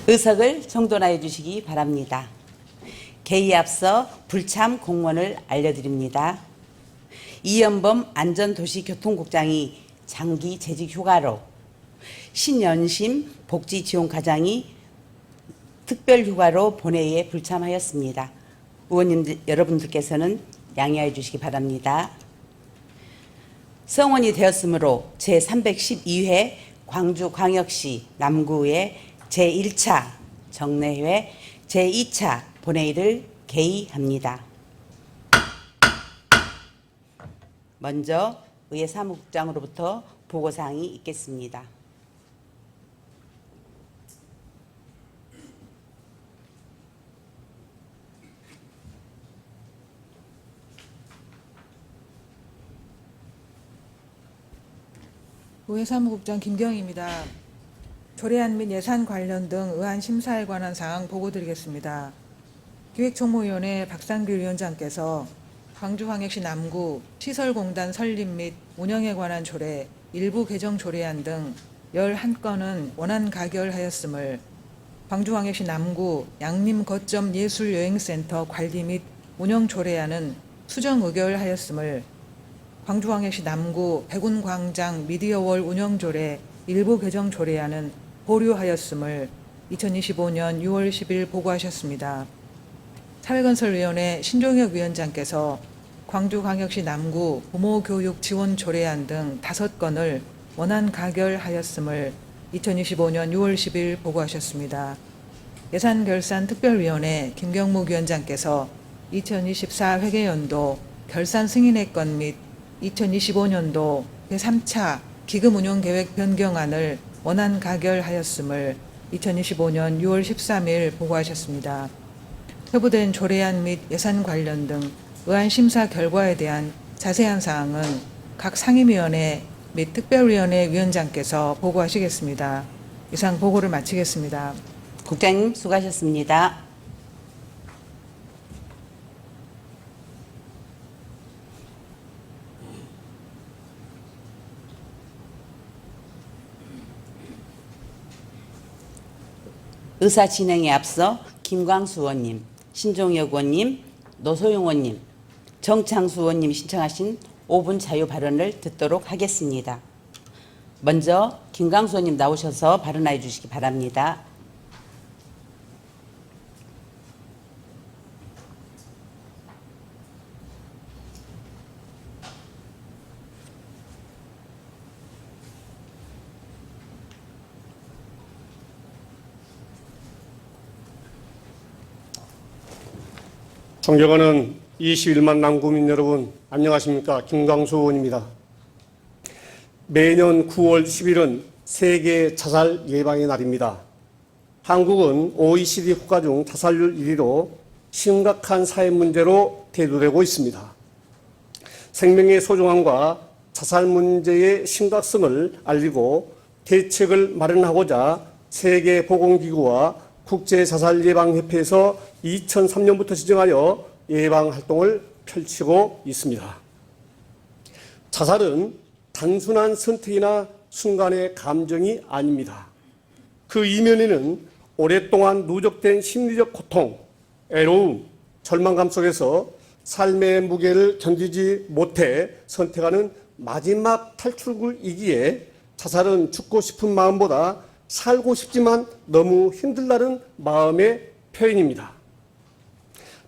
의석을 정돈하여 주시기 바랍니다. 개의에 앞서 불참 공문을 알려드립니다. 이연범 안전도시교통국장이 장기 재직 휴가로, 신연심 복지지원과장이 특별휴가로 본회의에 불참하였습니다. 의원님 여러분들께서는 양해해 주시기 바랍니다. 성원이 되었으므로 제312회 광주광역시 남구의 제1차 정례회 제2차 본회의를 개의합니다. 먼저 의회 사무국장으로부터 보고사항이 있겠습니다. 의회 사무국장 김경희입니다. 조례안 및 예산 관련 등 의안 심사에 관한 사항 보고드리겠습니다. 기획총무위원회 박상길 위원장께서 광주광역시 남구 시설공단 설립 및 운영에 관한 조례, 일부 개정 조례안 등 11건은 원안 가결하였음을, 광주광역시 남구 양림거점예술여행센터 관리 및 운영 조례안은 수정 의결하였음을, 광주광역시 남구 백운광장 미디어월 운영조례 일부 개정 조례안은 보류하였음을 2025년 6월 10일 보고하셨습니다. 사회건설위원회 신종혁 위원장께서 광주광역시 남구 부모교육 지원 조례안 등 5건을 원안 가결하였음을 2025년 6월 10일 보고하셨습니다. 예산결산특별위원회 김경무 위원장께서 2024 회계연도 결산 승인의 건 및 2025년도 제3차 기금운용계획 변경안을 원안 가결하였음을 2025년 6월 13일 보고하셨습니다. 회부된 조례안 및 예산 관련 등 의안 심사 결과에 대한 자세한 사항은 각 상임위원회 및 특별위원회 위원장께서 보고하시겠습니다. 이상 보고를 마치겠습니다. 국장님 수고하셨습니다. 의사 진행에 앞서 김광수 의원님, 신종혁 의원님, 노소영 의원님, 정창수 의원님이 신청하신 5분 자유 발언을 듣도록 하겠습니다. 먼저 김광수 의원님 나오셔서 발언해 주시기 바랍니다. 존경하는 21만 남구민 여러분, 안녕하십니까? 김광수 의원입니다. 매년 9월 10일은 세계 자살 예방의 날입니다. 한국은 OECD 국가 중 자살률 1위로 심각한 사회 문제로 대두되고 있습니다. 생명의 소중함과 자살 문제의 심각성을 알리고 대책을 마련하고자 세계보건기구와 국제자살예방협회에서 2003년부터 지정하여 예방활동을 펼치고 있습니다. 자살은 단순한 선택이나 순간의 감정이 아닙니다. 그 이면에는 오랫동안 누적된 심리적 고통, 애로움, 절망감 속에서 삶의 무게를 견디지 못해 선택하는 마지막 탈출구이기에 자살은 죽고 싶은 마음보다 살고 싶지만 너무 힘들다는 마음의 표현입니다.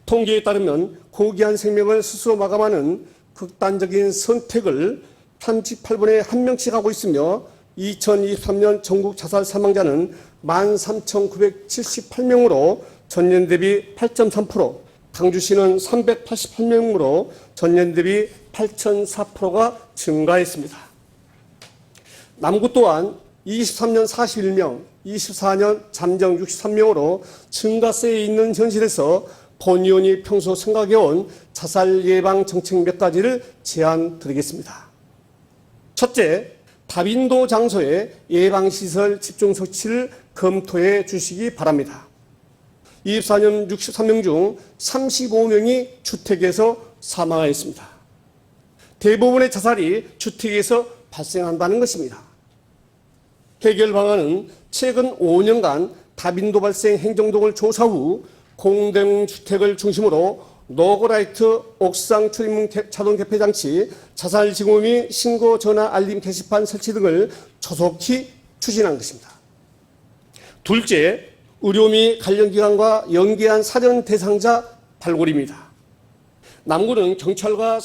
통계에 따르면 고귀한 생명을 스스로 마감하는 극단적인 선택을 38분에 1명씩 하고 있으며 2023년 전국 자살 사망자는 13,978명으로 전년 대비 8.3%, 광주시는 388명으로 전년 대비 8.4%가 증가했습니다. 남구 또한 23년 41명, 24년 잠정 63명으로 증가세에 있는 현실에서 본 의원이 평소 생각해온 자살 예방 정책 몇 가지를 제안드리겠습니다. 첫째, 다빈도 장소에 예방시설 집중 설치를 검토해 주시기 바랍니다. 24년 63명 중 35명이 주택에서 사망하였습니다. 대부분의 자살이 주택에서 발생한다는 것입니다. 해결 방안은 최근 5년간 다빈도 발생 행정동을 조사 후 공동주택을 중심으로 노고라이트 옥상 출입문 자동 개폐 장치, 자살 징후 및 신고 전화 알림 게시판 설치 등을 조속히 추진한 것입니다. 둘째, 의료 및 관련 기관과 연계한 사전 대상자 발굴입니다. 남구는 경찰과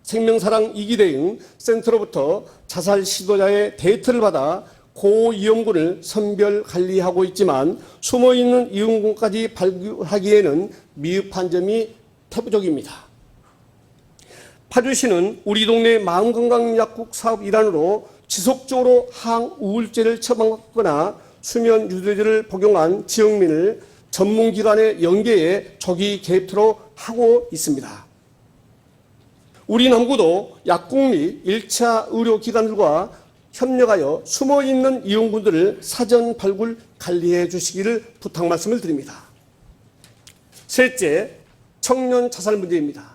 생명사랑 2기 대응 센터로부터 자살 시도자의 데이터를 받아 고위험군을 선별 관리하고 있지만 숨어있는 이용군까지 발굴하기에는 미흡한 점이 태부적입니다. 파주시는 우리 동네 마음건강약국 사업 일환으로 지속적으로 항우울제를 처방받거나 수면 유도제를 복용한 지역민을 전문기관에 연계해 조기 개입토록 하고 있습니다. 우리 남구도 약국 및 1차 의료기관들과 협력하여 숨어있는 이용군들을 사전 발굴 관리해 주시기를 부탁 말씀을 드립니다. 셋째, 청년 자살 문제입니다.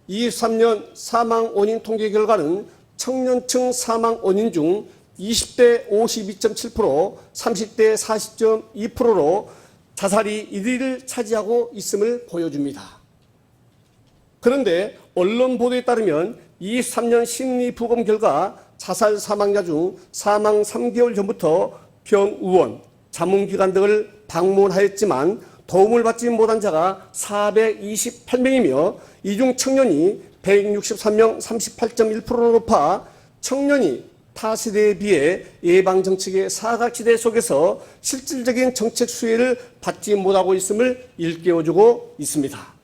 23년 사망 원인 통계 결과는 청년층 사망 원인 중 20대 52.7%, 30대 40.2%로 자살이 1위를 차지하고 있음을 보여줍니다. 그런데 언론 보도에 따르면 23년 심리부검 결과 자살 사망자 중 사망 3개월 전부터 병의원, 자문기관 등을 방문하였지만 도움을 받지 못한 자가 428명이며 이 중 청년이 163명 38.1%로 높아 청년이 타 세대에 비해 예방정책의 사각지대 속에서 실질적인 정책 수혜를 받지 못하고 있음을 일깨워주고 있습니다.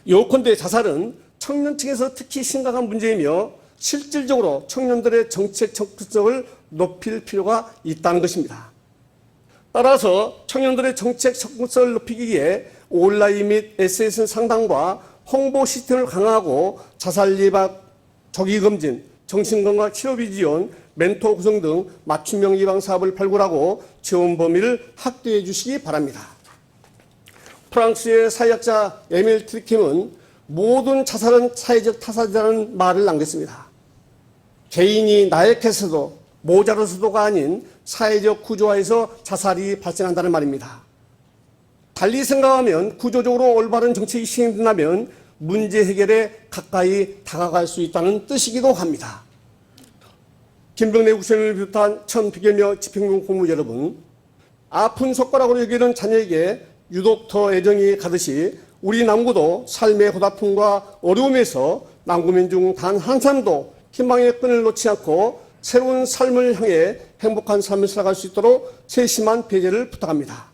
요컨대 자살은 청년층에서 특히 심각한 문제이며 실질적으로 청년들의 정책 접근성을 높일 필요가 있다는 것입니다. 따라서 청년들의 정책 접근성을 높이기 위해 온라인 및 SNS 상담과 홍보 시스템을 강화하고 자살 예방, 조기검진, 정신건강 치료비 지원, 멘토 구성 등 맞춤형 예방 사업을 발굴하고 지원 범위를 확대해 주시기 바랍니다. 프랑스의 사회학자 에밀 트리킴은 모든 자살은 사회적 타살이라는 말을 남겼습니다. 개인이 나약해서도 모자라서도가 아닌 사회적 구조화에서 자살이 발생한다는 말입니다. 달리 생각하면 구조적으로 올바른 정책이 시행된다면 문제 해결에 가까이 다가갈 수 있다는 뜻이기도 합니다. 김병래 국회의원을 비롯한 1,100여 명 집행부 공무 여러분, 아픈 손가락으로 여기는 자녀에게 유독 더 애정이 가듯이 우리 남구도 삶의 고달픔과 어려움에서 남구민 중 단 한 사람도 희망의 끈을 놓지 않고 새로운 삶을 향해 행복한 삶을 살아갈 수 있도록 세심한 배제를 부탁합니다.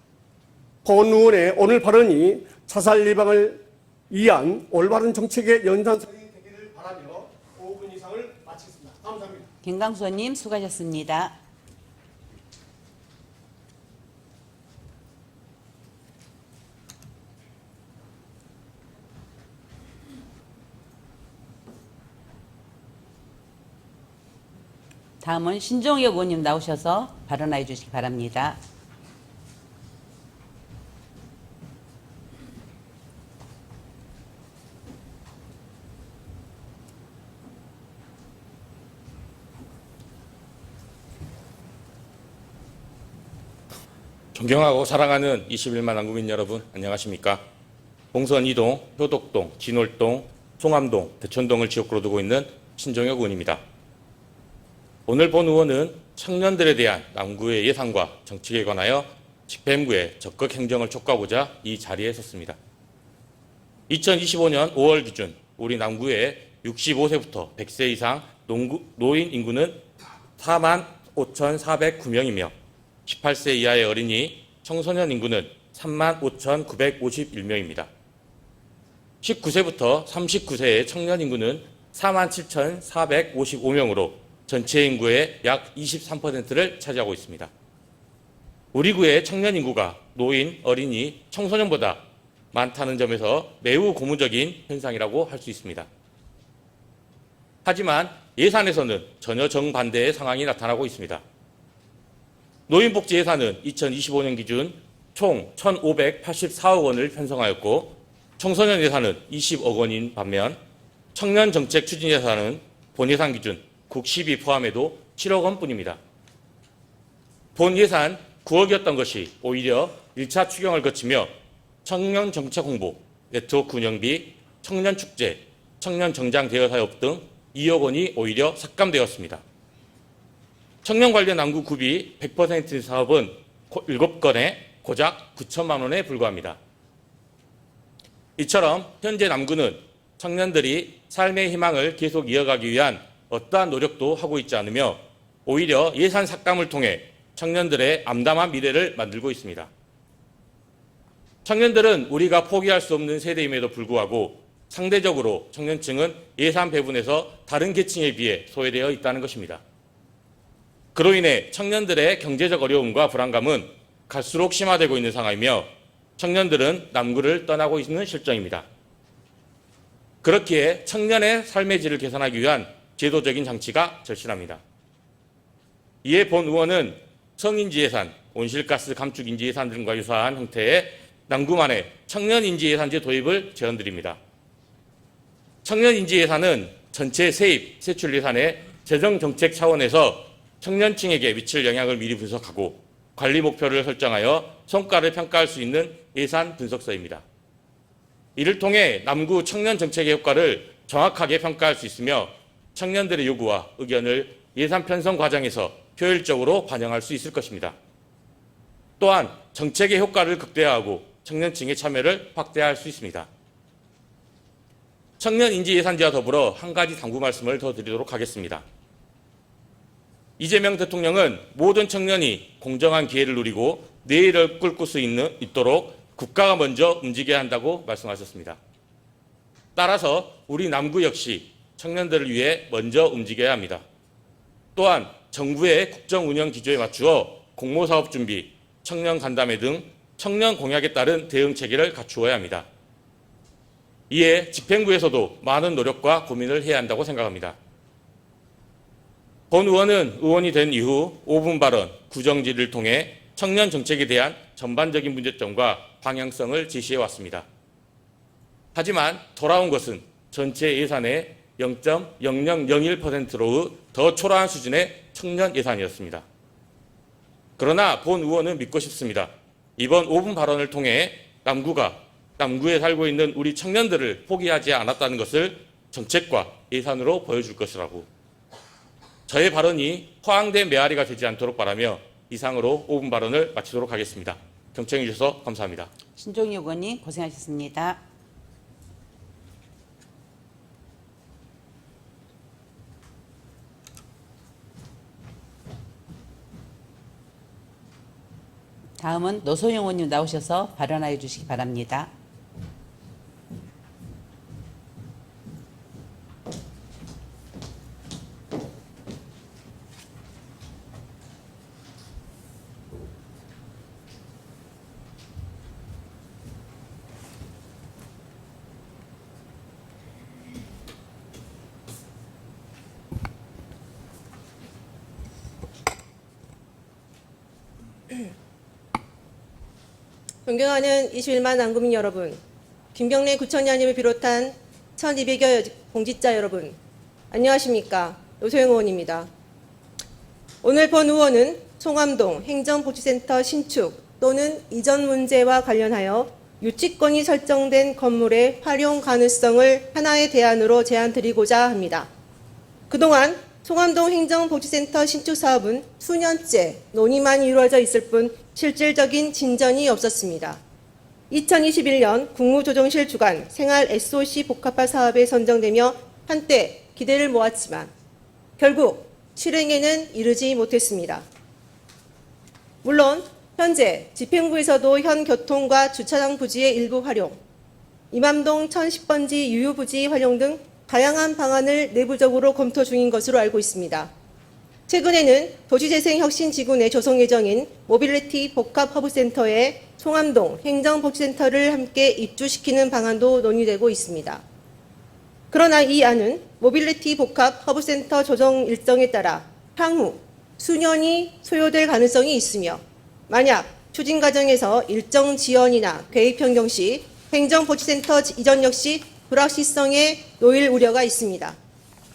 본 의원의 오늘 발언이 자살 예방을 위한 올바른 정책의 연장선이 되기를 바라며 5분 이상을 마치겠습니다. 감사합니다. 김광수 의원님 수고하셨습니다. 다음은 신종혁 의원님 나오셔서 발언해 주시기 바랍니다. 존경하고 사랑하는 21만 남구민 여러분, 안녕하십니까? 봉선 2동, 효덕동, 진월동, 송암동, 대천동을 지역구로 두고 있는 신종혁 의원입니다. 오늘 본 의원은 청년들에 대한 남구의 예산과 정책에 관하여 집행부에 적극 행정을 촉구하고자 이 자리에 섰습니다. 2025년 5월 기준 우리 남구의 65세부터 100세 이상 노인 인구는 45,409명이며 18세 이하의 어린이, 청소년 인구는 35,951명입니다. 19세부터 39세의 청년 인구는 47,455명으로 전체 인구의 약 23%를 차지하고 있습니다. 우리 구의 청년 인구가 노인, 어린이, 청소년보다 많다는 점에서 매우 고무적인 현상이라고 할 수 있습니다. 하지만 예산에서는 전혀 정반대의 상황이 나타나고 있습니다. 노인복지 예산은 2025년 기준 총 1,584억 원을 편성하였고 청소년 예산은 20억 원인 반면 청년정책 추진 예산은 본 예산 기준 국 10위 포함해도 7억 원뿐입니다. 본 예산 9억이었던 것이 오히려 1차 추경을 거치며 청년 정책 홍보, 네트워크 운영비, 청년 축제, 청년 정장 대여 사업 등 2억 원이 오히려 삭감되었습니다. 청년 관련 남구 구비 100% 사업은 7건에 고작 9천만 원에 불과합니다. 이처럼 현재 남구는 청년들이 삶의 희망을 계속 이어가기 위한 어떠한 노력도 하고 있지 않으며 오히려 예산 삭감을 통해 청년들의 암담한 미래를 만들고 있습니다. 청년들은 우리가 포기할 수 없는 세대임에도 불구하고 상대적으로 청년층은 예산 배분에서 다른 계층에 비해 소외되어 있다는 것입니다. 그로 인해 청년들의 경제적 어려움과 불안감은 갈수록 심화되고 있는 상황이며 청년들은 남구를 떠나고 있는 실정입니다. 그렇기에 청년의 삶의 질을 개선하기 위한 제도적인 장치가 절실합니다. 이에 본 의원은 성인지예산, 온실가스 감축 인지예산 등과 유사한 형태의 남구만의 청년인지예산제 도입을 제언드립니다. 청년인지예산은 전체 세입, 세출 예산의 재정정책 차원에서 청년층에게 미칠 영향을 미리 분석하고 관리 목표를 설정하여 성과를 평가할 수 있는 예산 분석서입니다. 이를 통해 남구 청년 정책의 효과를 정확하게 평가할 수 있으며 청년들의 요구와 의견을 예산 편성 과정에서 효율적으로 반영할 수 있을 것입니다. 또한 정책의 효과를 극대화하고 청년층의 참여를 확대할 수 있습니다. 청년인지예산제와 더불어 한 가지 당부 말씀을 더 드리도록 하겠습니다. 이재명 대통령은 모든 청년이 공정한 기회를 누리고 내일을 꿈꿀 수 있도록 국가가 먼저 움직여야 한다고 말씀하셨습니다. 따라서 우리 남구 역시 청년들을 위해 먼저 움직여야 합니다. 또한 정부의 국정 운영 기조에 맞추어 공모사업 준비, 청년 간담회 등 청년 공약에 따른 대응 체계를 갖추어야 합니다. 이에 집행부에서도 많은 노력과 고민을 해야 한다고 생각합니다. 본 의원은 의원이 된 이후 5분 발언, 구정질을 통해 청년 정책에 대한 전반적인 문제점과 방향성을 제시해 왔습니다. 하지만 돌아온 것은 전체 예산의 0.0001%로 더 초라한 수준의 청년 예산이었습니다. 그러나 본 의원은 믿고 싶습니다. 이번 5분 발언을 통해 남구에 살고 있는 우리 청년들을 포기하지 않았다는 것을 정책과 예산으로 보여줄 것이라고. 저의 발언이 허황된 메아리가 되지 않도록 바라며 이상으로 5분 발언을 마치도록 하겠습니다. 경청해 주셔서 감사합니다. 신종희 의원님 고생하셨습니다. 다음은 노소영 의원님 나오셔서 발언하여 주시기 바랍니다. 존경하는 21만 남구민 여러분, 김경래 구청장님을 비롯한 1200여 공직자 여러분, 안녕하십니까? 노소영 의원입니다. 오늘 본 의원은 송암동 행정복지센터 신축 또는 이전 문제와 관련하여 유치권이 설정된 건물의 활용 가능성을 하나의 대안으로 제안드리고자 합니다. 그동안 송암동 행정복지센터 신축 사업은 수년째 논의만 이루어져 있을 뿐 실질적인 진전이 없었습니다. 2021년 국무조정실 주관 생활 SOC 복합화 사업에 선정되며 한때 기대를 모았지만 결국 실행에는 이르지 못했습니다. 물론 현재 집행부에서도 현 교통과 주차장 부지의 일부 활용, 이맘동 1010번지 유휴 부지 활용 등 다양한 방안을 내부적으로 검토 중인 것으로 알고 있습니다. 최근에는 도시재생혁신지구 내 조성 예정인 모빌리티 복합허브센터에 송암동 행정복지센터를 함께 입주시키는 방안도 논의되고 있습니다. 그러나 이 안은 모빌리티 복합허브센터 조성 일정에 따라 향후 수년이 소요될 가능성이 있으며 만약 추진 과정에서 일정 지연이나 계획 변경 시 행정복지센터 이전 역시 불확실성에 놓일 우려가 있습니다.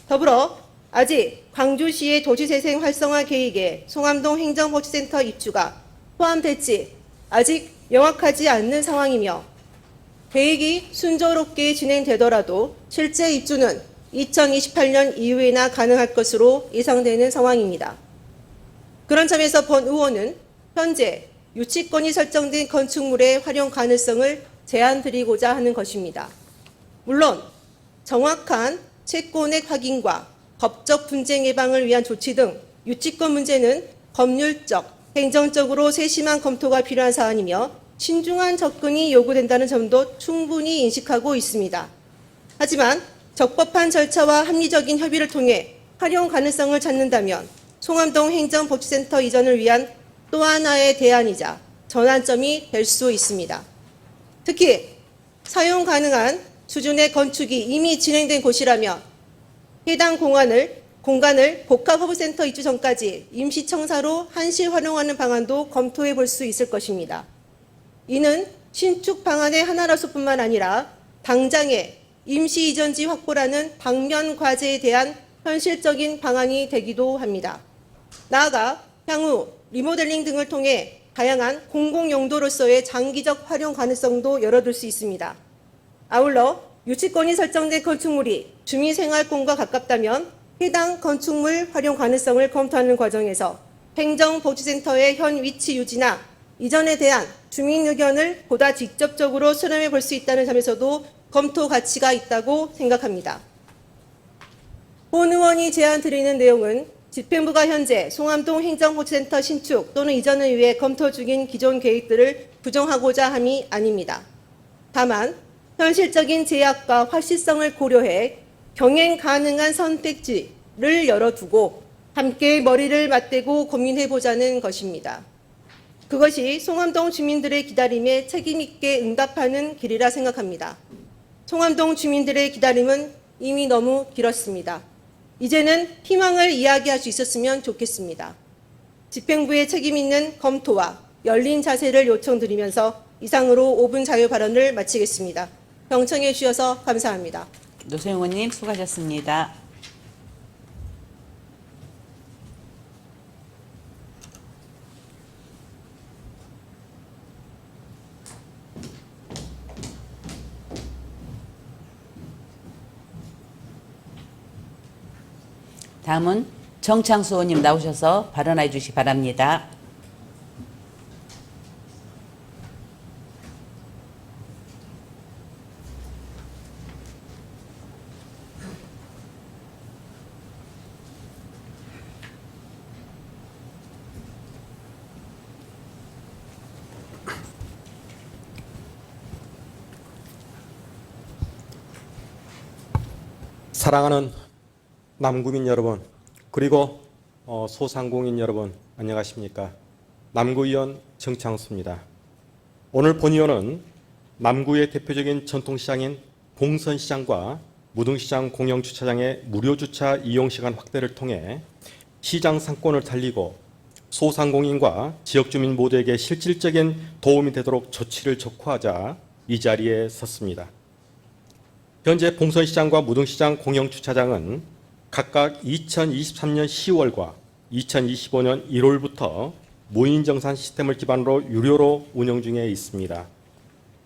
더불어 아직 광주시의 도시재생 활성화 계획에 송암동 행정복지센터 입주가 포함될지 아직 명확하지 않는 상황이며 계획이 순조롭게 진행되더라도 실제 입주는 2028년 이후에나 가능할 것으로 예상되는 상황입니다. 그런 점에서 본 의원은 현재 유치권이 설정된 건축물의 활용 가능성을 제안드리고자 하는 것입니다. 물론 정확한 채권액 확인과 법적 분쟁 예방을 위한 조치 등 유치권 문제는 법률적, 행정적으로 세심한 검토가 필요한 사안이며 신중한 접근이 요구된다는 점도 충분히 인식하고 있습니다. 하지만 적법한 절차와 합리적인 협의를 통해 활용 가능성을 찾는다면 송암동 행정복지센터 이전을 위한 또 하나의 대안이자 전환점이 될 수 있습니다. 특히 사용 가능한 수준의 건축이 이미 진행된 곳이라면 해당 공간을 복합허브센터 입주 전까지 임시청사로 한시 활용하는 방안도 검토해 볼 수 있을 것입니다. 이는 신축 방안의 하나라서 뿐만 아니라 당장의 임시 이전지 확보라는 방면 과제에 대한 현실적인 방안이 되기도 합니다. 나아가 향후 리모델링 등을 통해 다양한 공공용도로서의 장기적 활용 가능성도 열어둘 수 있습니다. 아울러 유치권이 설정된 건축물이 주민생활권과 가깝다면 해당 건축물 활용 가능성을 검토하는 과정에서 행정복지센터의 현 위치 유지나 이전에 대한 주민 의견을 보다 직접적으로 수렴해 볼 수 있다는 점에서도 검토 가치가 있다고 생각합니다. 본 의원이 제안드리는 내용은 집행부가 현재 송암동 행정복지센터 신축 또는 이전을 위해 검토 중인 기존 계획들을 부정하고자 함이 아닙니다. 다만 현실적인 제약과 확실성을 고려해 경행 가능한 선택지를 열어두고 함께 머리를 맞대고 고민해보자는 것입니다. 그것이 송암동 주민들의 기다림에 책임있게 응답하는 길이라 생각합니다. 송암동 주민들의 기다림은 이미 너무 길었습니다. 이제는 희망을 이야기할 수 있었으면 좋겠습니다. 집행부의 책임있는 검토와 열린 자세를 요청드리면서 이상으로 5분 자유 발언을 마치겠습니다. 경청해 주셔서 감사합니다. 노소영 의원님 수고하셨습니다. 다음은 정창수 의원님 나오셔서 발언해 주시기 바랍니다. 사랑하는 남구민 여러분, 그리고 소상공인 여러분, 안녕하십니까? 남구의원 정창수입니다. 오늘 본의원은 남구의 대표적인 전통시장인 봉선시장과 무등시장 공영주차장의 무료주차 이용시간 확대를 통해 시장 상권을 살리고 소상공인과 지역주민 모두에게 실질적인 도움이 되도록 조치를 촉구하자 이 자리에 섰습니다. 현재 봉선시장과 무등시장 공영주차장은 각각 2023년 10월과 2025년 1월부터 무인정산 시스템을 기반으로 유료로 운영 중에 있습니다.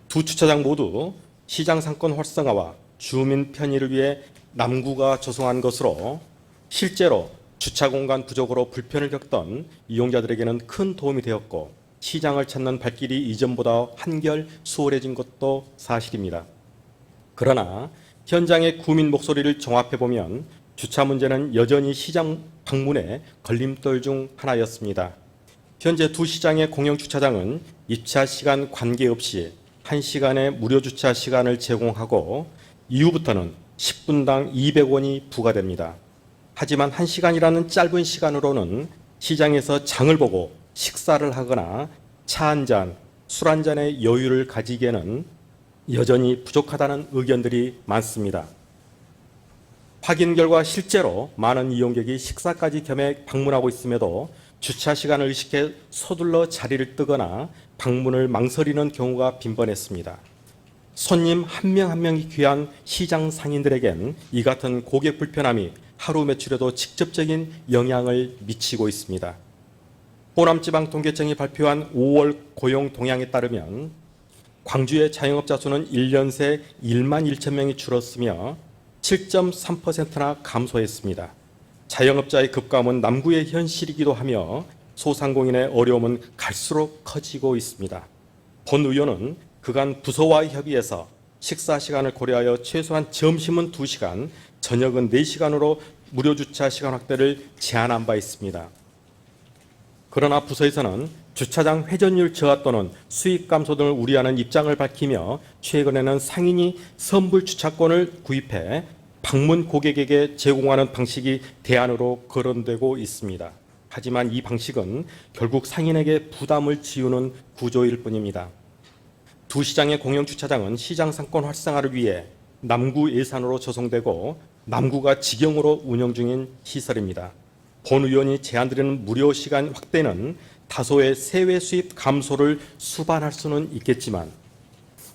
두 주차장 모두 시장 상권 활성화와 주민 편의를 위해 남구가 조성한 것으로 실제로 주차 공간 부족으로 불편을 겪던 이용자들에게는 큰 도움이 되었고 시장을 찾는 발길이 이전보다 한결 수월해진 것도 사실입니다. 그러나 현장의 구민 목소리를 종합해보면 주차 문제는 여전히 시장 방문의 걸림돌 중 하나였습니다. 현재 두 시장의 공영주차장은 입차 시간 관계없이 1시간의 무료 주차 시간을 제공하고 이후부터는 10분당 200원이 부과됩니다. 하지만 1시간이라는 짧은 시간으로는 시장에서 장을 보고 식사를 하거나 차 한 잔, 술 한 잔의 여유를 가지기에는 여전히 부족하다는 의견들이 많습니다. 확인 결과 실제로 많은 이용객이 식사까지 겸해 방문하고 있음에도 주차 시간을 의식해 서둘러 자리를 뜨거나 방문을 망설이는 경우가 빈번했습니다. 손님 한 명 한 명이 귀한 시장 상인들에겐 이 같은 고객 불편함이 하루 매출에도 직접적인 영향을 미치고 있습니다. 호남지방통계청이 발표한 5월 고용 동향에 따르면 광주의 자영업자 수는 1년 새 1만 1천 명이 줄었으며 7.3%나 감소했습니다. 자영업자의 급감은 남구의 현실이기도 하며 소상공인의 어려움은 갈수록 커지고 있습니다. 본 의원은 그간 부서와의 협의해서 식사 시간을 고려하여 최소한 점심은 2시간, 저녁은 4시간으로 무료 주차 시간 확대를 제안한 바 있습니다. 그러나 부서에서는 주차장 회전율 저하 또는 수익 감소 등을 우려하는 입장을 밝히며 최근에는 상인이 선불 주차권을 구입해 방문 고객에게 제공하는 방식이 대안으로 거론되고 있습니다. 하지만 이 방식은 결국 상인에게 부담을 지우는 구조일 뿐입니다. 두 시장의 공영 주차장은 시장 상권 활성화를 위해 남구 예산으로 조성되고 남구가 직영으로 운영 중인 시설입니다. 본 의원이 제안드리는 무료 시간 확대는 다소의 세외 수입 감소를 수반할 수는 있겠지만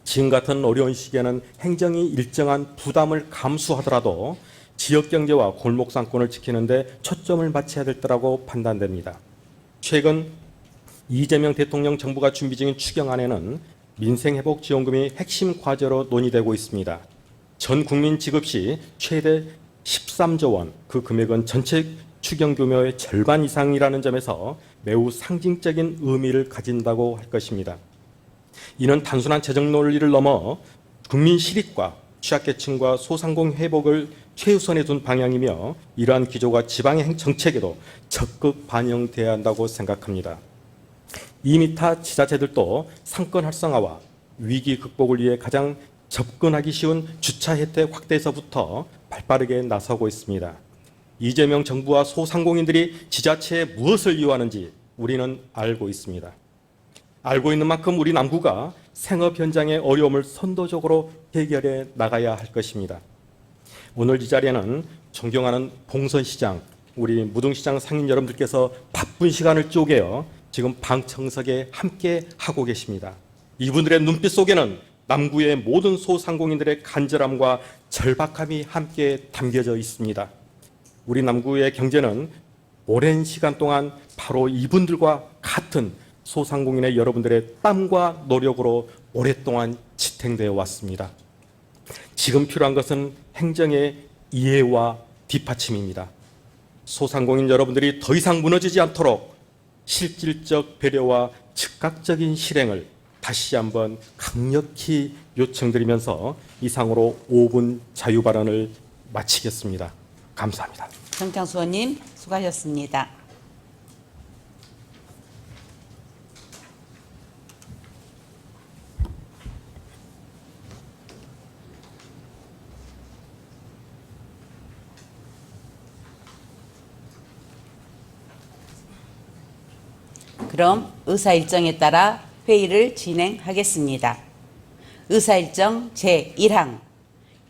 지금 같은 어려운 시기에는 행정이 일정한 부담을 감수하더라도 지역 경제와 골목 상권을 지키는 데 초점을 맞춰야 될 때라고 판단됩니다. 최근 이재명 대통령 정부가 준비 중인 추경안에는 민생회복지원금이 핵심 과제로 논의되고 있습니다. 전 국민 지급 시 최대 13조 원, 그 금액은 전체 추경 규모의 절반 이상이라는 점에서 매우 상징적인 의미를 가진다고 할 것입니다. 이는 단순한 재정 논리를 넘어 국민 실익과 취약계층과 소상공 회복을 최우선에 둔 방향이며 이러한 기조가 지방의 정책에도 적극 반영돼야 한다고 생각합니다. 이미 타 지자체들도 상권 활성화와 위기 극복을 위해 가장 접근하기 쉬운 주차 혜택 확대에서부터 발빠르게 나서고 있습니다. 이재명 정부와 소상공인들이 지자체에 무엇을 요하는지 우리는 알고 있습니다. 알고 있는 만큼 우리 남구가 생업 현장의 어려움을 선도적으로 해결해 나가야 할 것입니다. 오늘 이 자리에는 존경하는 봉선시장, 우리 무등시장 상인 여러분들께서 바쁜 시간을 쪼개어 지금 방청석에 함께 하고 계십니다. 이분들의 눈빛 속에는 남구의 모든 소상공인들의 간절함과 절박함이 함께 담겨져 있습니다. 우리 남구의 경제는 오랜 시간 동안 바로 이분들과 같은 소상공인의 여러분들의 땀과 노력으로 오랫동안 지탱되어 왔습니다. 지금 필요한 것은 행정의 이해와 뒷받침입니다. 소상공인 여러분들이 더 이상 무너지지 않도록 실질적 배려와 즉각적인 실행을 다시 한번 강력히 요청드리면서 이상으로 5분 자유 발언을 마치겠습니다. 감사합니다. 정창수 의원님 수고하셨습니다. 그럼 의사일정에 따라 회의를 진행하겠습니다. 의사일정 제1항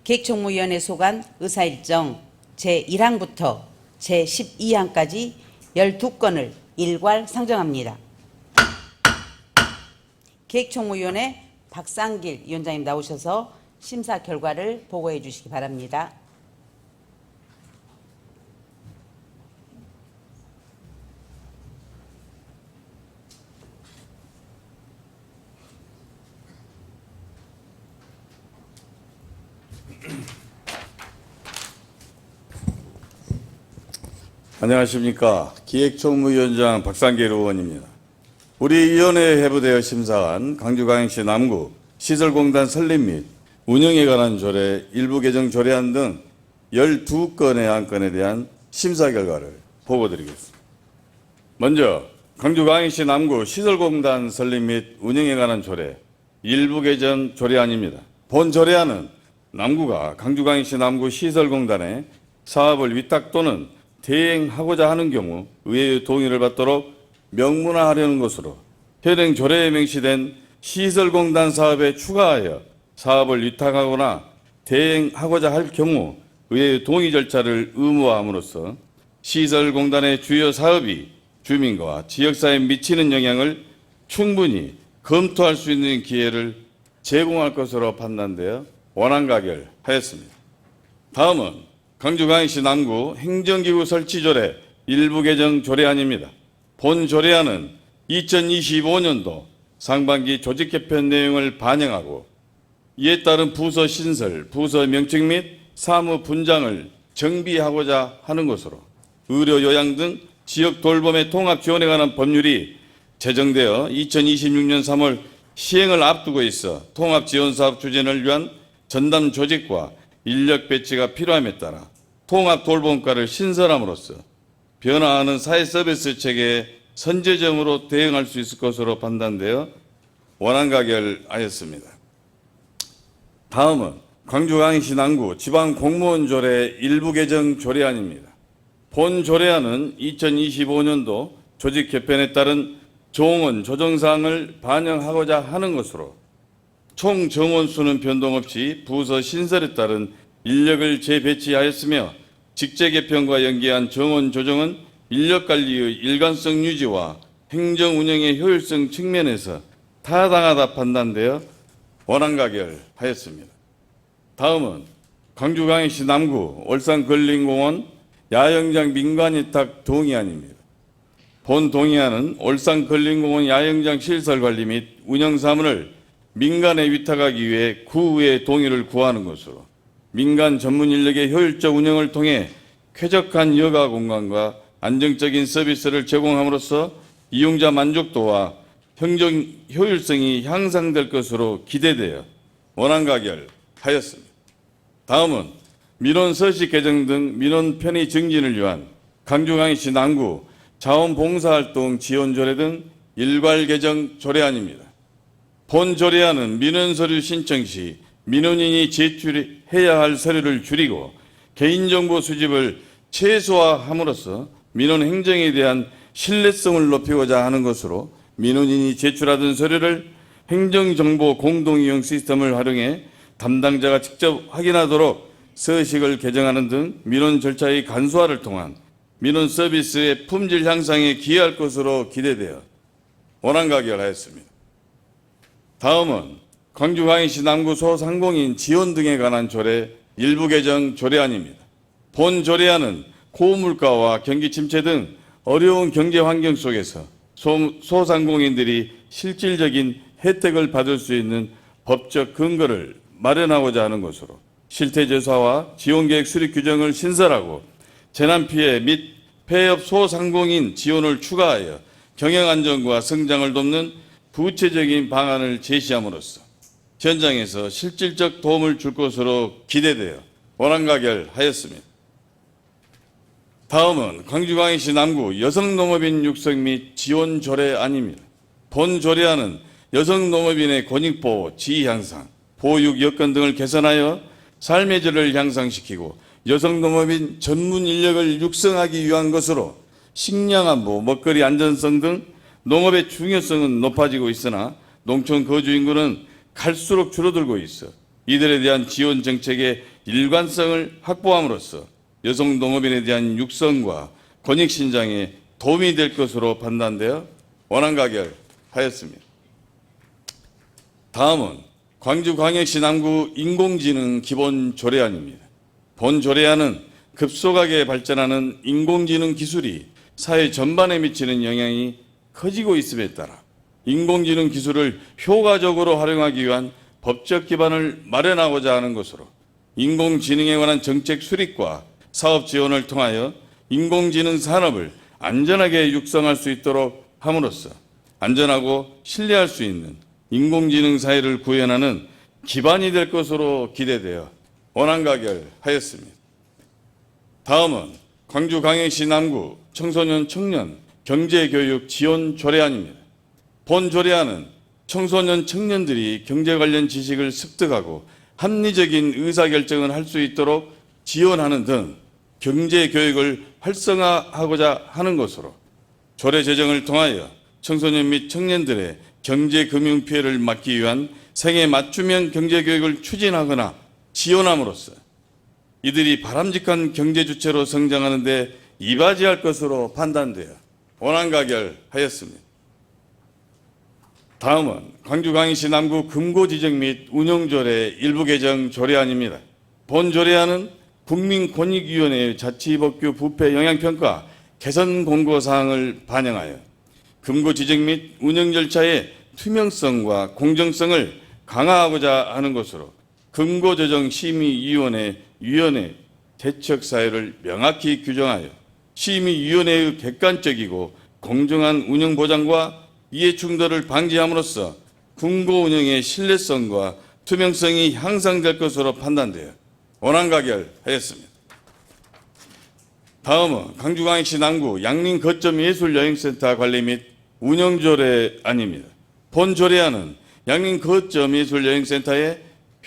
기획총무위원회 소관 의사일정 제1항부터 제12항까지 12건을 일괄 상정합니다. 기획총무위원회 박상길 위원장님 나오셔서 심사 결과를 보고해 주시기 바랍니다. 안녕하십니까. 기획총무위원장 박상길 의원입니다. 우리 위원회에 회부되어 심사한 광주광역시 남구 시설공단 설립 및 운영에 관한 조례, 일부 개정 조례안 등 12건의 안건에 대한 심사 결과를 보고드리겠습니다. 먼저 광주광역시 남구 시설공단 설립 및 운영에 관한 조례, 일부 개정 조례안입니다. 본 조례안은 남구가 광주광역시 남구 시설공단에 사업을 위탁 또는 대행하고자 하는 경우 의회의 동의를 받도록 명문화하려는 것으로 현행 조례에 명시된 시설공단 사업에 추가하여 사업을 위탁하거나 대행하고자 할 경우 의회의 동의 절차를 의무화함으로써 시설공단의 주요 사업이 주민과 지역사회에 미치는 영향을 충분히 검토할 수 있는 기회를 제공할 것으로 판단되어 원안가결하였습니다. 다음은 광주광역시 남구 행정기구 설치조례 일부 개정 조례안입니다. 본 조례안은 2025년도 상반기 조직 개편 내용을 반영하고 이에 따른 부서 신설, 부서 명칭 및 사무 분장을 정비하고자 하는 것으로 의료 요양 등 지역 돌봄의 통합 지원에 관한 법률이 제정되어 2026년 3월 시행을 앞두고 있어 통합 지원 사업 추진을 위한 전담 조직과 인력 배치가 필요함에 따라 통합 돌봄과를 신설함으로써 변화하는 사회 서비스 체계에 선제적으로 대응할 수 있을 것으로 판단되어 원안 가결하였습니다. 다음은 광주광역시 남구 지방공무원조례 일부 개정 조례안입니다. 본 조례안은 2025년도 조직 개편에 따른 정원 조정사항을 반영하고자 하는 것으로 총 정원 수는 변동 없이 부서 신설에 따른 인력을 재배치하였으며 직제 개편과 연계한 정원 조정은 인력 관리의 일관성 유지와 행정 운영의 효율성 측면에서 타당하다 판단되어 원안 가결하였습니다. 다음은 광주광역시 남구 올산걸린공원 야영장 민간위탁 동의안입니다. 본 동의안은 올산걸린공원 야영장 시설 관리 및 운영 사무를 민간에 위탁하기 위해 구의회 동의를 구하는 것으로 민간 전문 인력의 효율적 운영을 통해 쾌적한 여가 공간과 안정적인 서비스를 제공함으로써 이용자 만족도와 행정 효율성이 향상될 것으로 기대되어 원안 가결하였습니다. 다음은 민원 서식 개정 등 민원 편의 증진을 위한 광주광역시 남구 자원봉사활동 지원조례 등 일괄 개정 조례안입니다. 본 조례안은 민원 서류 신청 시 민원인이 제출해야 할 서류를 줄이고 개인정보 수집을 최소화함으로써 민원 행정에 대한 신뢰성을 높이고자 하는 것으로 민원인이 제출하던 서류를 행정정보 공동이용 시스템을 활용해 담당자가 직접 확인하도록 서식을 개정하는 등 민원 절차의 간소화를 통한 민원 서비스의 품질 향상에 기여할 것으로 기대되어 원안 가결하였습니다. 다음은 광주광역시 남구 소상공인 지원 등에 관한 조례 일부 개정 조례안입니다. 본 조례안은 고물가와 경기 침체 등 어려운 경제 환경 속에서 소상공인들이 실질적인 혜택을 받을 수 있는 법적 근거를 마련하고자 하는 것으로 실태조사와 지원계획 수립 규정을 신설하고 재난피해 및 폐업 소상공인 지원을 추가하여 경영안정과 성장을 돕는 구체적인 방안을 제시함으로써 현장에서 실질적 도움을 줄 것으로 기대되어 원안 가결하였습니다. 다음은 광주광역시 남구 여성농업인 육성 및 지원 조례안입니다. 본 조례안은 여성농업인의 권익보호, 지위 향상, 보육 여건 등을 개선하여 삶의 질을 향상시키고 여성농업인 전문 인력을 육성하기 위한 것으로 식량안보, 먹거리 안전성 등 농업의 중요성은 높아지고 있으나 농촌 거주 인구는 갈수록 줄어들고 있어 이들에 대한 지원 정책의 일관성을 확보함으로써 여성 농업인에 대한 육성과 권익 신장에 도움이 될 것으로 판단되어 원안 가결하였습니다. 다음은 광주광역시 남구 인공지능 기본 조례안입니다. 본 조례안은 급속하게 발전하는 인공지능 기술이 사회 전반에 미치는 영향이 커지고 있음에 따라 인공지능 기술을 효과적으로 활용하기 위한 법적 기반을 마련하고자 하는 것으로 인공지능에 관한 정책 수립과 사업 지원을 통하여 인공지능 산업을 안전하게 육성할 수 있도록 함으로써 안전하고 신뢰할 수 있는 인공지능 사회를 구현하는 기반이 될 것으로 기대되어 원안 가결하였습니다. 다음은 광주광역시 남구 청소년 청년 경제교육 지원 조례안입니다. 본 조례안은 청소년 청년들이 경제 관련 지식을 습득하고 합리적인 의사결정을 할 수 있도록 지원하는 등 경제교육을 활성화하고자 하는 것으로 조례 제정을 통하여 청소년 및 청년들의 경제금융 피해를 막기 위한 생애 맞춤형 경제교육을 추진하거나 지원함으로써 이들이 바람직한 경제주체로 성장하는 데 이바지할 것으로 판단되어 원안 가결하였습니다. 다음은 광주광역시 남구 금고지정 및 운영조례 일부 개정 조례안입니다. 본 조례안은 국민권익위원회의 자치법규 부패 영향평가 개선 공고 사항을 반영하여 금고 지정 및 운영 절차의 투명성과 공정성을 강화하고자 하는 것으로 금고조정심의위원회 위원회 대책 사유를 명확히 규정하여 심의위원회의 객관적이고 공정한 운영 보장과 이해 충돌을 방지함으로써 금고 운영의 신뢰성과 투명성이 향상될 것으로 판단되어 원안가결하였습니다. 다음은 광주광역시 남구 양림 거점 예술여행센터 관리 및 운영 조례안입니다. 본 조례안은 양림 거점 예술여행센터의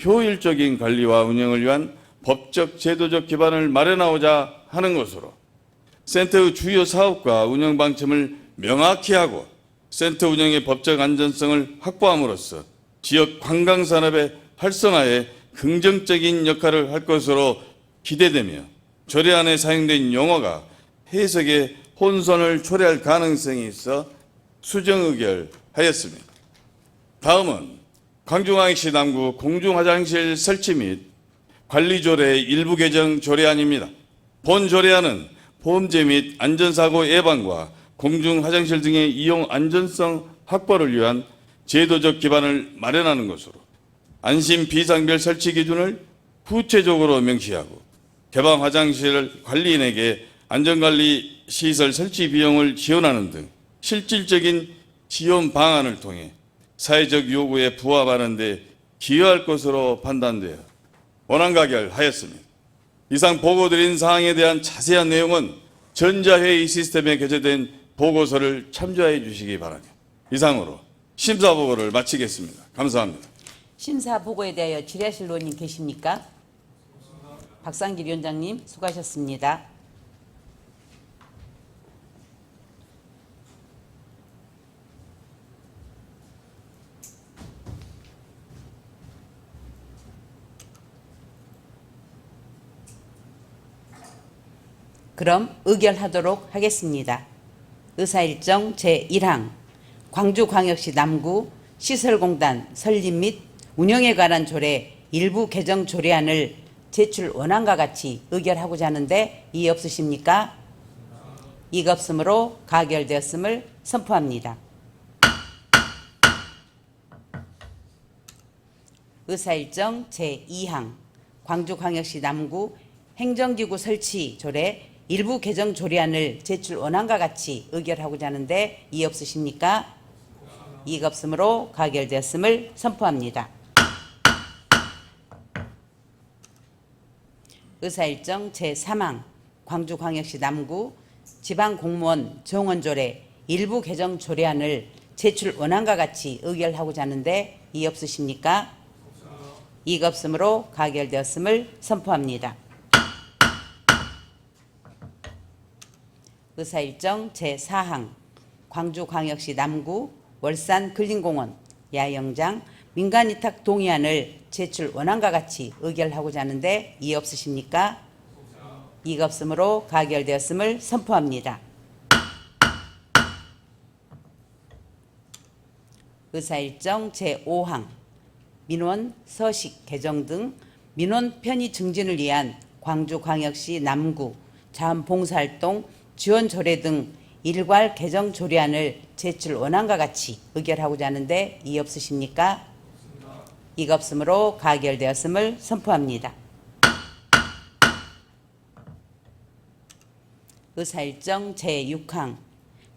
효율적인 관리와 운영을 위한 법적 제도적 기반을 마련하고자 하는 것으로 센터의 주요 사업과 운영 방침을 명확히 하고 센터 운영의 법적 안전성을 확보함으로써 지역 관광산업의 활성화에 긍정적인 역할을 할 것으로 기대되며 조례안에 사용된 용어가 해석에 혼선을 초래할 가능성이 있어 수정 의결하였습니다. 다음은 광주광역시 남구 공중화장실 설치 및 관리조례 일부 개정 조례안입니다. 본 조례안은 보험제 및 안전사고 예방과 공중화장실 등의 이용 안전성 확보를 위한 제도적 기반을 마련하는 것으로 안심 비상별 설치 기준을 구체적으로 명시하고 개방 화장실 관리인에게 안전관리 시설 설치 비용을 지원하는 등 실질적인 지원 방안을 통해 사회적 요구에 부합하는 데 기여할 것으로 판단되어 원안가결하였습니다. 이상 보고드린 사항에 대한 자세한 내용은 전자회의 시스템에 게재된 보고서를 참조해 주시기 바랍니다. 이상으로 심사보고를 마치겠습니다. 감사합니다. 심사 보고에 대하여 질의하실 의원님 계십니까? 박상길 위원장님 수고하셨습니다. 그럼 의결하도록 하겠습니다. 의사일정 제1항 광주광역시 남구 시설공단 설립 및 운영에 관한 조례 일부 개정 조례안을 제출 원안과 같이 의결하고자 하는데 이의 없으십니까? 이가 없으므로 가결되었음을 선포합니다. 의사일정 제2항 광주광역시 남구 행정기구 설치 조례 일부 개정 조례안을 제출 원안과 같이 의결하고자 하는데 이의 없으십니까? 이가 없으므로 가결되었음을 선포합니다. 의사일정 제3항 광주광역시 남구 지방공무원 정원조례 일부 개정 조례안을 제출 원안과 같이 의결하고자 하는데 이의 없으십니까? 이가 없으므로 가결되었음을 선포합니다. 의사일정 제4항 광주광역시 남구 월산근린공원 야영장 민간위탁 동의안을 제출 원안과 같이 의결하고자 하는데 이의 없으십니까? 이가 없으므로 가결되었음을 선포합니다. 의사일정 제5항 민원 서식 개정 등 민원 편의 증진을 위한 광주광역시 남구 자원봉사활동 지원 조례 등 일괄 개정 조례안을 제출 원안과 같이 의결하고자 하는데 이의 없으십니까? 이가 없으므로 가결되었음을 선포합니다. 의사일정 제6항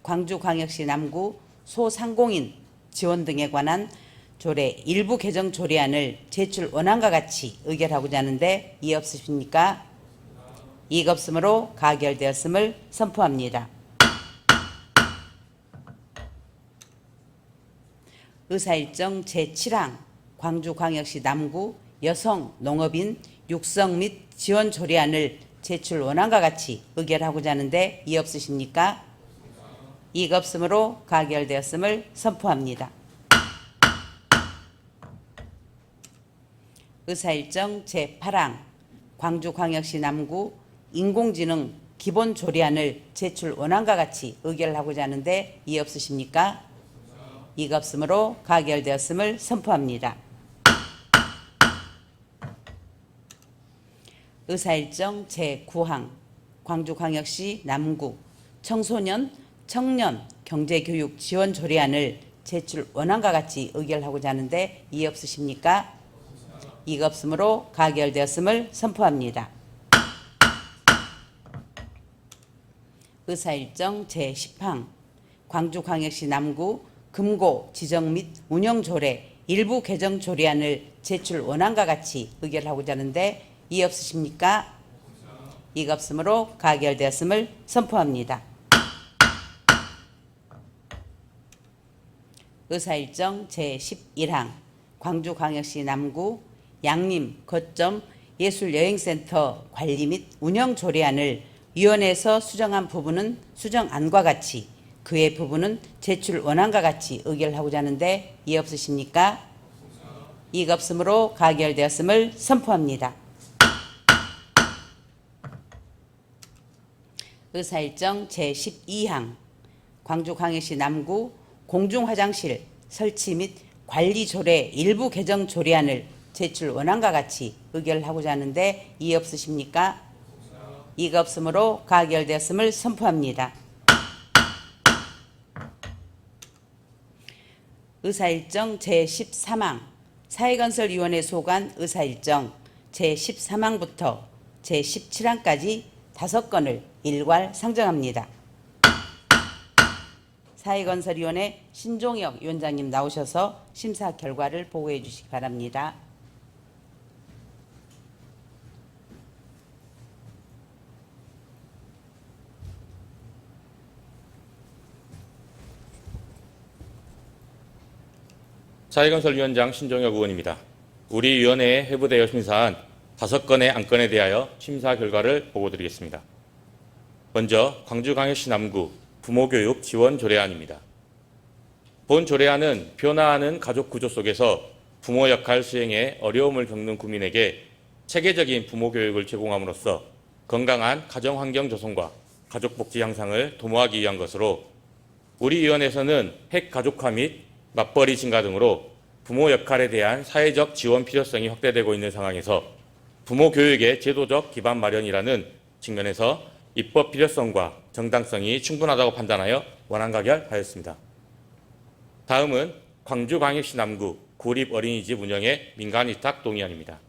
광주광역시 남구 소상공인 지원 등에 관한 조례 일부 개정 조례안을 제출 원안과 같이 의결하고자 하는데 이의 없으십니까? 이가 없으므로 가결되었음을 선포합니다. 의사일정 제7항 광주광역시 남구 여성 농업인 육성 및 지원 조례안을 제출 원안과 같이 의결하고자 하는데 이의 없으십니까? 이가 없으므로 가결되었음을 선포합니다. 의사일정 제8항 광주광역시 남구 인공지능 기본 조례안을 제출 원안과 같이 의결하고자 하는데 이의 없으십니까? 이가 없으므로 가결되었음을 선포합니다. 의사일정 제9항 광주광역시 남구 청소년, 청년 경제교육 지원 조례안을 제출 원안과 같이 의결하고자 하는데 이의 없으십니까? 이가 없으므로 가결되었음을 선포합니다. 의사일정 제10항 광주광역시 남구 금고 지정 및 운영 조례 일부 개정 조례안을 제출 원안과 같이 의결하고자 하는데 이의 없으십니까? 이가 없으므로 가결되었음을 선포합니다. 의사일정 제11항 광주광역시 남구 양림 거점 예술여행센터 관리 및 운영 조례안을 위원회에서 수정한 부분은 수정안과 같이 그 외 부분은 제출 원안과 같이 의결하고자 하는데 이의 없으십니까? 이가 없으므로 가결되었음을 선포합니다. 의사일정 제12항 광주광역시 남구 공중화장실 설치 및 관리 조례 일부 개정 조례안을 제출 원안과 같이 의결하고자 하는데 이의 없으십니까? 이가 없으므로 가결되었음을 선포합니다. 의사일정 제13항 사회건설위원회 소관 의사일정 제13항부터 제17항까지 5건을 일괄 상정합니다. 사회건설위원회 신종혁 위원장님 나오셔서 심사 결과를 보고해 주시기 바랍니다. 사회건설위원장 신종혁 의원입니다. 우리 위원회에 회부되어 심사한 5건의 안건에 대하여 심사 결과를 보고드리겠습니다. 먼저 광주광역시 남구 부모교육 지원 조례안입니다. 본 조례안은 변화하는 가족 구조 속에서 부모 역할 수행에 어려움을 겪는 국민에게 체계적인 부모 교육을 제공함으로써 건강한 가정환경 조성과 가족복지 향상을 도모하기 위한 것으로 우리 위원회에서는 핵가족화 및 맞벌이 증가 등으로 부모 역할에 대한 사회적 지원 필요성이 확대되고 있는 상황에서 부모 교육의 제도적 기반 마련이라는 측면에서 입법 필요성과 정당성이 충분하다고 판단하여 원안 가결하였습니다. 다음은 광주광역시 남구 구립어린이집 운영의 민간위탁 동의안입니다.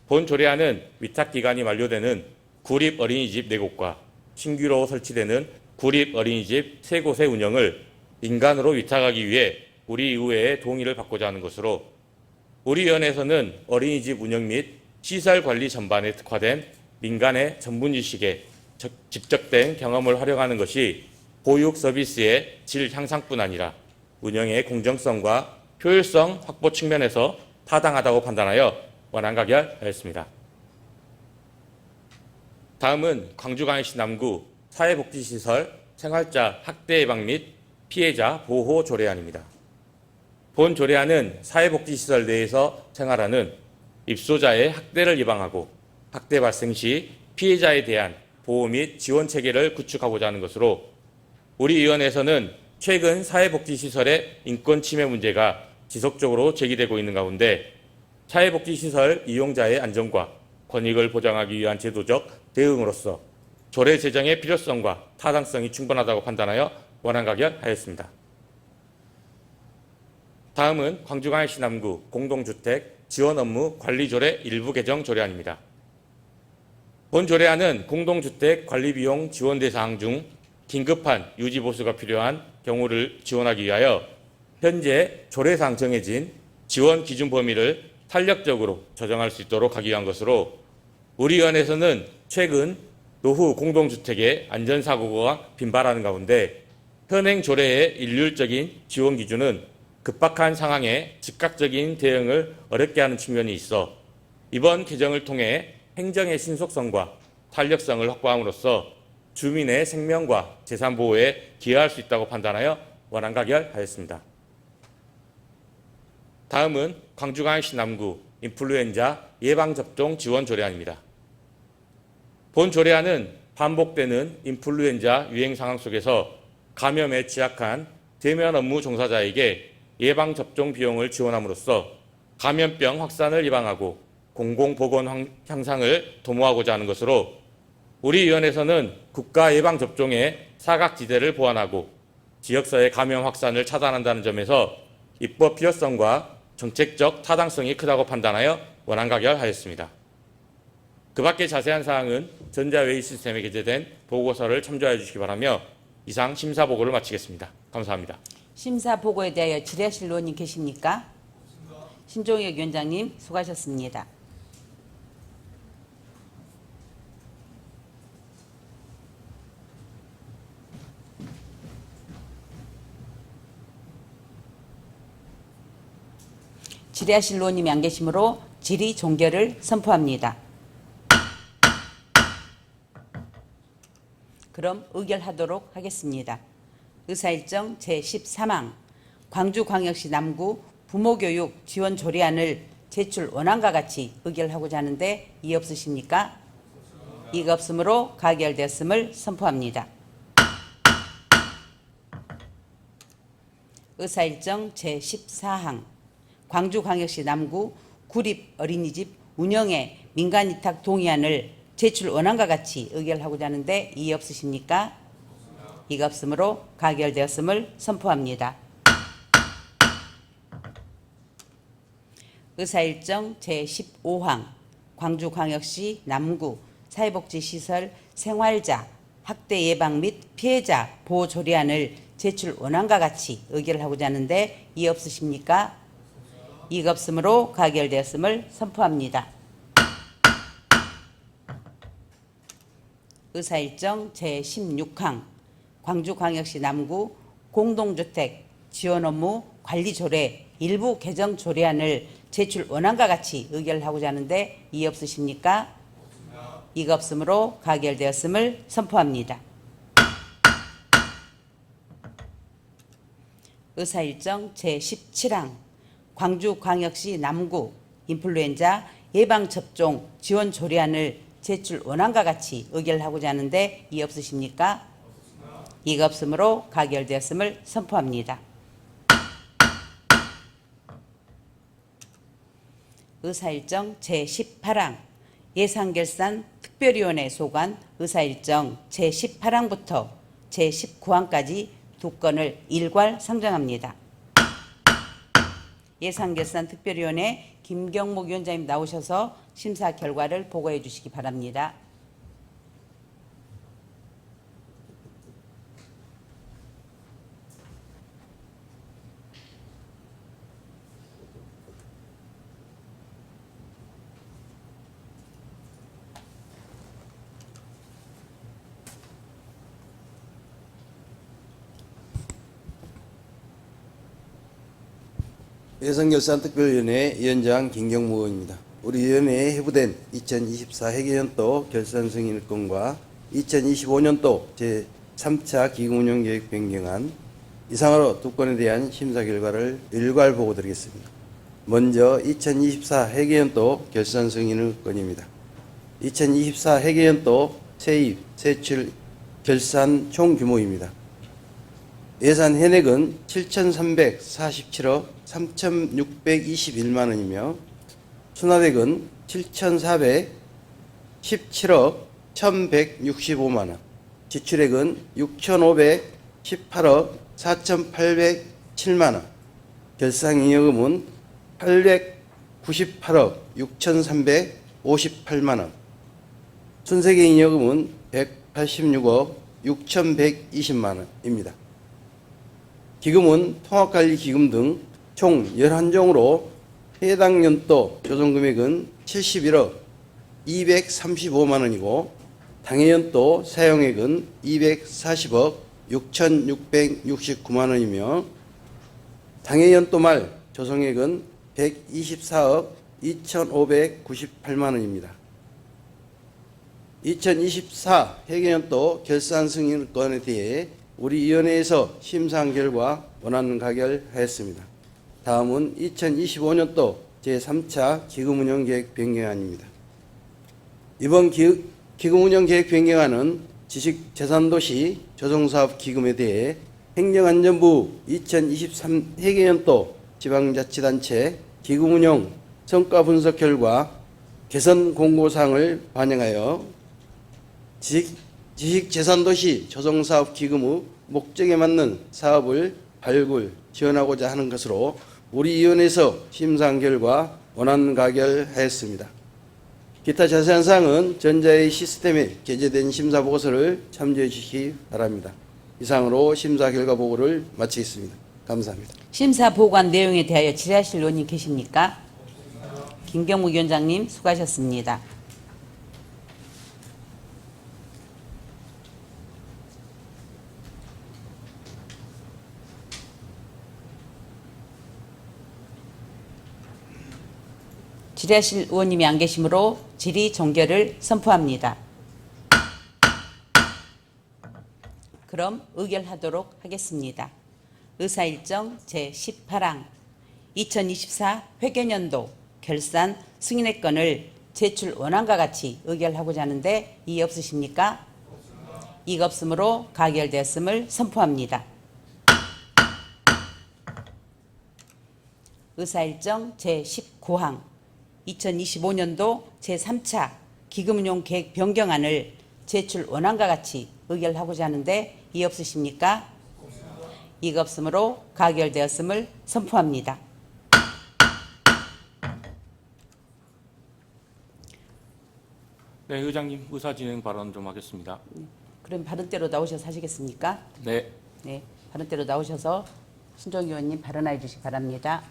본 조례안은 위탁기간이 만료되는 구립어린이집 4곳과 신규로 설치되는 구립어린이집 3곳의 운영을 민간으로 위탁하기 위해 우리 의회의 동의를 받고자 하는 것으로 우리 위원회에서는 어린이집 운영 및 시설 관리 전반에 특화된 민간의 전문 지식에 집적된 경험을 활용하는 것이 보육 서비스의 질 향상뿐 아니라 운영의 공정성과 효율성 확보 측면에서 타당하다고 판단하여 원안 가결하였습니다. 다음은 광주광역시 남구 사회복지시설 생활자 학대 예방 및 피해자 보호 조례안입니다. 본 조례안은 사회복지시설 내에서 생활하는 입소자의 학대를 예방하고 학대 발생 시 피해자에 대한 보호 및 지원 체계를 구축하고자 하는 것으로 우리 위원회에서는 최근 사회복지시설의 인권 침해 문제가 지속적으로 제기되고 있는 가운데 사회복지시설 이용자의 안전과 권익을 보장하기 위한 제도적 대응으로서 조례 제정의 필요성과 타당성이 충분하다고 판단하여 원안 가결하였습니다. 다음은 광주광역시 남구 공동주택 지원 업무 관리 조례 일부 개정 조례안입니다. 본 조례안은 공동주택 관리 비용 지원 대상 중 긴급한 유지 보수가 필요한 경우를 지원하기 위하여 현재 조례상 정해진 지원 기준 범위를 탄력적으로 조정할 수 있도록 하기 위한 것으로 우리 위원회에서는 최근 노후 공동주택의 안전사고가 빈발하는 가운데 현행 조례의 일률적인 지원 기준은 급박한 상황에 즉각적인 대응을 어렵게 하는 측면이 있어 이번 개정을 통해 행정의 신속성과 탄력성을 확보함으로써 주민의 생명과 재산 보호에 기여할 수 있다고 판단하여 원안 가결하였습니다. 다음은 광주광역시 남구 인플루엔자 예방접종 지원 조례안입니다. 본 조례안은 반복되는 인플루엔자 유행 상황 속에서 감염에 취약한 대면 업무 종사자에게 예방접종 비용을 지원함으로써 감염병 확산을 예방하고 공공보건 향상을 도모하고자 하는 것으로 우리 위원회에서는 국가 예방 접종의 사각지대를 보완하고 지역사회 감염 확산을 차단한다는 점에서 입법 필요성과 정책적 타당성이 크다고 판단하여 원안 가결하였습니다. 그 밖의 자세한 사항은 전자회의 시스템에 게재된 보고서를 참조해 주시기 바라며 이상 심사 보고를 마치겠습니다. 감사합니다. 심사 보고에 대하여 질의하실 의원님 계십니까? 신종혁 위원장님 수고하셨습니다. 질의하실 의원님이 안 계시므로 질의 종결을 선포합니다. 그럼 의결하도록 하겠습니다. 의사일정 제13항 광주광역시 남구 부모교육 지원 조례안을 제출 원안과 같이 의결하고자 하는데 이의 없으십니까? 이가 없으므로 가결되었음을 선포합니다. 의사일정 제14항 광주광역시 남구 구립어린이집 운영에 민간위탁 동의안을 제출 원안과 같이 의결하고자 하는데 이의 없으십니까? 이가 없으므로 가결되었음을 선포합니다. 의사일정 제15항 광주광역시 남구 사회복지시설 생활자 학대 예방 및 피해자 보호 조례안을 제출 원안과 같이 의결하고자 하는데 이의 없으십니까? 이가 없으므로 가결되었음을 선포합니다. 의사일정 제16항 광주광역시 남구 공동주택 지원 업무 관리 조례 일부 개정 조례안을 제출 원안과 같이 의결하고자 하는데 이의 없으십니까? 이가 없으므로 가결되었음을 선포합니다. 의사일정 제17항 광주광역시 남구 인플루엔자 예방접종 지원 조례안을 제출 원안과 같이 의결하고자 하는데 이의 없으십니까? 이가 없으므로 가결되었음을 선포합니다. 의사일정 제18항 예산결산 특별위원회 소관 의사일정 제18항부터 제19항까지 두 건을 일괄 상정합니다. 예산결산 특별위원회 김경목 위원장님 나오셔서 심사 결과를 보고해 주시기 바랍니다. 예산결산특별위원회 위원장 김경무 의원입니다. 우리 위원회에 회부된 2024 회계연도 결산 승인 건과 2025년도 제3차 기금운용계획 변경안 이상으로 두 건에 대한 심사 결과를 일괄 보고드리겠습니다. 먼저 2024 회계연도 결산 승인 건입니다. 2024 회계연도 세입, 세출, 결산 총 규모입니다. 예산 현액은 7,347억 3,621만 원이며 수납액은 7,417억 1,165만 원, 지출액은 6,518억 4,807만 원, 결상잉여금은 898억 6,358만 원, 순세계잉여금은 186억 6,120만 원입니다. 기금은 통합관리기금 등 총 11종으로 해당 연도 조정금액은 71억 235만 원이고 당해연도 사용액은 240억 6,669만 원이며 당해연도 말 조성액은 124억 2,598만 원입니다. 2024 회계연도 결산 승인 건에 대해 우리 위원회에서 심사한 결과 원안 가결하였습니다. 다음은 2025년도 제3차 기금운용계획 변경안입니다. 이번 기금운용계획 변경안은 지식재산도시 조성사업기금에 대해 행정안전부 2023 회계연도 지방자치단체 기금운용 성과분석 결과 개선 공고사항을 반영하여 지식재산도시 조성사업기금의 목적에 맞는 사업을 발굴, 지원하고자 하는 것으로 우리 위원회에서 심사한 결과 원안 가결하였습니다. 기타 자세한 사항은 전자의 시스템에 게재된 심사 보고서를 참조해 주시기 바랍니다. 이상으로 심사 결과 보고를 마치겠습니다. 감사합니다. 심사 보고한 내용에 대하여 질의하실 의원님 계십니까? 김경무 위원장님 수고하셨습니다. 질의하실 의원님이 안 계시므로 질의 종결을 선포합니다. 그럼 의결하도록 하겠습니다. 의사일정 제18항 2024 회계년도 결산 승인의 건을 제출 원안과 같이 의결하고자 하는데 이의 없으십니까? 이가 없으므로 가결되었음을 선포합니다. 의사일정 제19항 2025년도 제3차 기금운용 계획 변경안을 제출 원안과 같이 의결하고자 하는데 이의 없으십니까? 이가 없으므로 가결되었음을 선포합니다. 네, 의장님 의사 진행 발언 좀 하겠습니다. 그럼 발언대로 나오셔서 하시겠습니까? 네. 네, 발언대로 나오셔서 신종 의원님 발언해 주시기 바랍니다.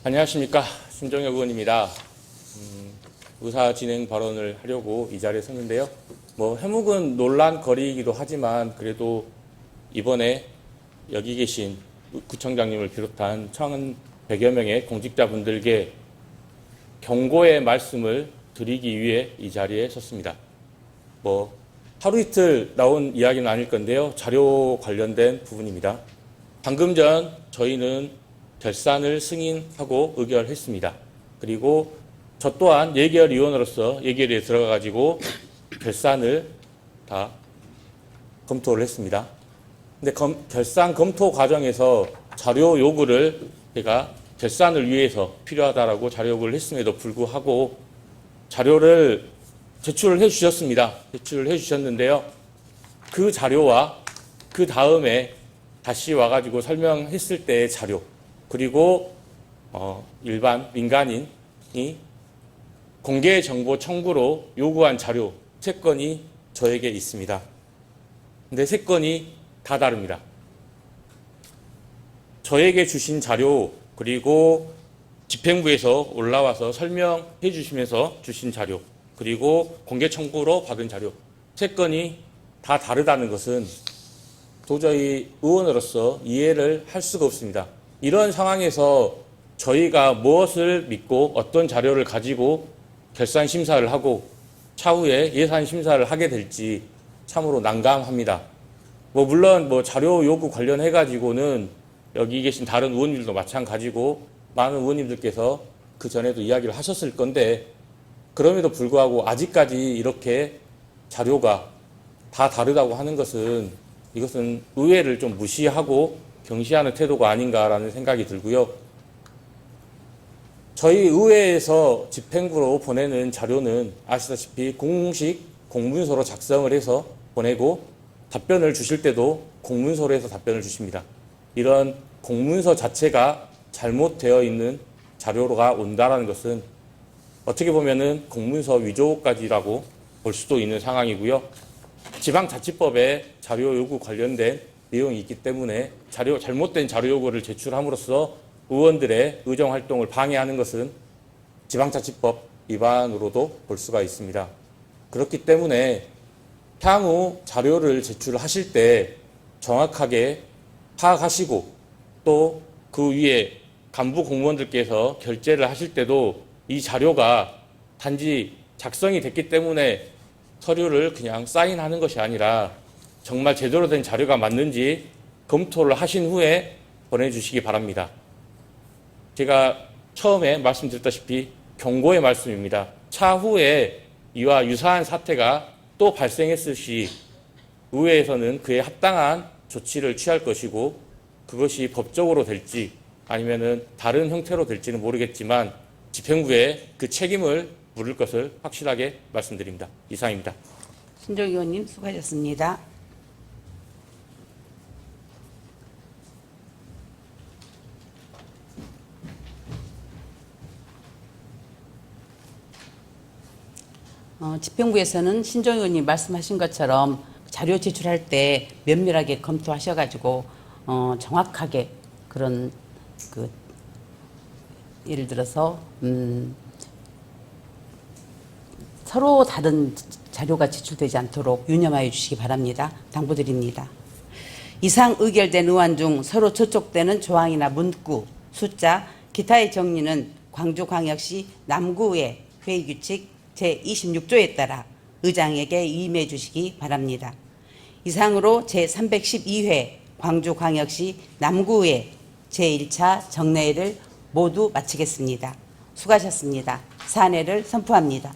안녕하십니까. 신종혁 의원입니다. 의사 진행 발언을 하려고 이 자리에 섰는데요. 해묵은 논란거리이기도 하지만 그래도 이번에 여기 계신 구청장님을 비롯한 1,100여 명의 공직자분들께 경고의 말씀을 드리기 위해 이 자리에 섰습니다. 하루 이틀 나온 이야기는 아닐 건데요. 자료 관련된 부분입니다. 방금 전 저희는 결산을 승인하고 의결했습니다. 그리고 저 또한 예결위원으로서 예결위에 들어가가지고 결산을 다 검토를 했습니다. 근데 결산 검토 과정에서 자료 요구를 제가 결산을 위해서 필요하다라고 자료 요구를 했음에도 불구하고 자료를 제출을 해주셨습니다. 제출을 해주셨는데요. 그 자료와 그 다음에 다시 와가지고 설명했을 때의 자료 그리고 일반 민간인이 공개정보 청구로 요구한 자료 3건이 저에게 있습니다. 근데 3건이 다 다릅니다. 저에게 주신 자료 그리고 집행부에서 올라와서 설명해 주시면서 주신 자료 그리고 공개 청구로 받은 자료 3건이 다 다르다는 것은 도저히 의원으로서 이해를 할 수가 없습니다. 이런 상황에서 저희가 무엇을 믿고 어떤 자료를 가지고 결산 심사를 하고 차후에 예산 심사를 하게 될지 참으로 난감합니다. 물론 자료 요구 관련해 가지고는 여기 계신 다른 의원님들도 마찬가지고 많은 의원님들께서 그 전에도 이야기를 하셨을 건데 그럼에도 불구하고 아직까지 이렇게 자료가 다 다르다고 하는 것은 이것은 의회를 좀 무시하고 경시하는 태도가 아닌가라는 생각이 들고요. 저희 의회에서 집행부로 보내는 자료는 아시다시피 공식 공문서로 작성을 해서 보내고 답변을 주실 때도 공문서로 해서 답변을 주십니다. 이런 공문서 자체가 잘못되어 있는 자료가 온다는 것은 어떻게 보면은 공문서 위조까지라고 볼 수도 있는 상황이고요. 지방자치법에 자료 요구 관련된 내용이 있기 때문에 잘못된 자료 요구를 제출함으로써 의원들의 의정활동을 방해하는 것은 지방자치법 위반으로도 볼 수가 있습니다. 그렇기 때문에 향후 자료를 제출하실 때 정확하게 파악하시고 또 그 위에 간부 공무원들께서 결재를 하실 때도 이 자료가 단지 작성이 됐기 때문에 서류를 그냥 사인하는 것이 아니라 정말 제대로 된 자료가 맞는지 검토를 하신 후에 보내주시기 바랍니다. 제가 처음에 말씀드렸다시피 경고의 말씀입니다. 차후에 이와 유사한 사태가 또 발생했을 시 의회에서는 그에 합당한 조치를 취할 것이고 그것이 법적으로 될지 아니면은 다른 형태로 될지는 모르겠지만 집행부에 그 책임을 물을 것을 확실하게 말씀드립니다. 이상입니다. 신종 의원님 수고하셨습니다. 집행부에서는 신종 의원님 말씀하신 것처럼 자료 제출할 때 면밀하게 검토하셔가지고 정확하게 그런 그 예를 들어서 서로 다른 자료가 제출되지 않도록 유념하여 주시기 바랍니다. 당부드립니다. 이상 의결된 의안 중 서로 저촉되는 조항이나 문구, 숫자, 기타의 정리는 광주광역시 남구의 회의규칙 제26조에 따라 의장에게 위임해 주시기 바랍니다. 이상으로 제312회 광주광역시 남구의 제1차 정례회를 모두 마치겠습니다. 수고하셨습니다. 사내를 선포합니다.